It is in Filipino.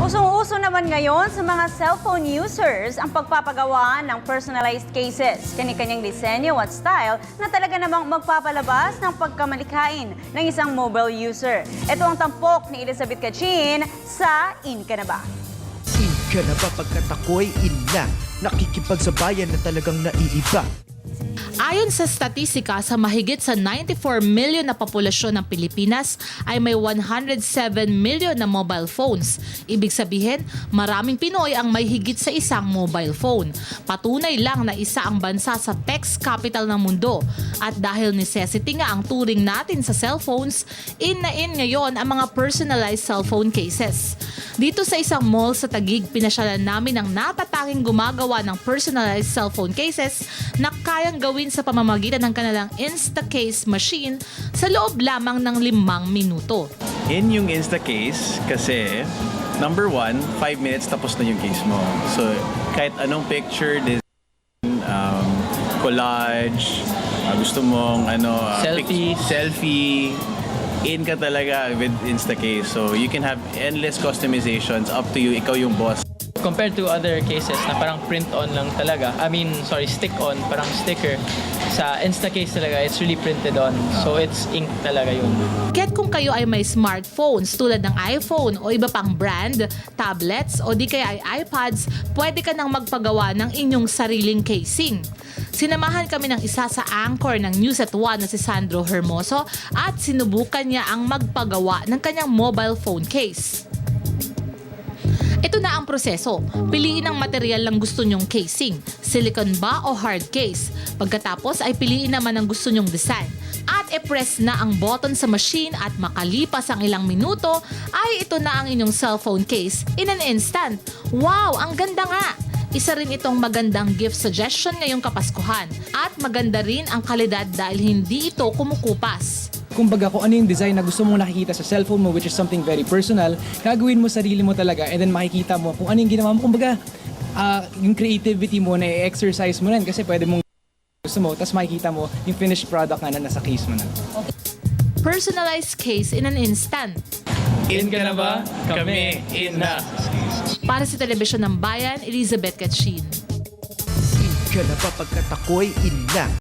Usong-uso naman ngayon sa mga cellphone users ang pagpapagawa ng personalized cases, kani-kanyang disenyo at style na talaga namang magpapalabas ng pagkamalikhain ng isang mobile user. Ito ang tampok ni Elizabeth Cachin sa In Ka Na Ba? In ka na ba pagkat ako'y ina? Nakikipagsabayan na talagang naiiba. Ayon sa statistika, sa mahigit sa 94 million na populasyon ng Pilipinas ay may 107 million na mobile phones. Ibig sabihin, maraming Pinoy ang may higit sa isang mobile phone. Patunay lang na isa ang bansa sa tech capital ng mundo. At dahil necessity nga ang turing natin sa cellphones, in na in ngayon ang mga personalized cellphone cases. Dito sa isang mall sa Taguig, pinasyalan namin ang natatanging gumagawa ng personalized cellphone cases na kayang gawin sa pamamagitan ng kanilang Instacase machine sa loob lamang ng 5 minuto. In yung Instacase kasi, number 1, 5 minutes tapos na yung case mo. So, kahit anong picture, collage, gusto mong selfie, in ka talaga with Instacase. So, you can have endless customizations up to you. Ikaw yung boss. Compared to other cases na parang print-on lang talaga, stick-on, parang sticker, sa Instacase talaga, it's really printed on. So it's ink talaga yun. Kaya't kung kayo ay may smartphones tulad ng iPhone o iba pang brand, tablets o di kaya ay iPads, pwede ka nang magpagawa ng inyong sariling casing. Sinamahan kami ng isa sa anchor ng News at 1 na si Sandro Hermoso at sinubukan niya ang magpagawa ng kanyang mobile phone case. Ito na ang proseso. Piliin ang material ng gusto nyong casing. Silicone ba o hard case? Pagkatapos ay piliin naman ang gusto nyong design. At i-press na ang button sa machine at makalipas ang ilang minuto ay ito na ang inyong cellphone case in an instant. Wow! Ang ganda nga! Isa rin itong magandang gift suggestion ngayong Kapaskuhan. At maganda rin ang kalidad dahil hindi ito kumukupas. Kumbaga kung ano yung design na gusto mong nakikita sa cellphone mo, which is something very personal, gagawin mo sarili mo talaga and then makikita mo kung ano yung ginawa mo. Kumbaga, yung creativity mo na i-exercise mo rin kasi pwede mong gusto mo, tapos makikita mo yung finished product na nasa case mo na. Personalized case in an instant. In ka na ba? Kami, in na. Para sa Telebisyon ng Bayan, Elizabeth Cachin. In ka na ba pagkat ako'y ina?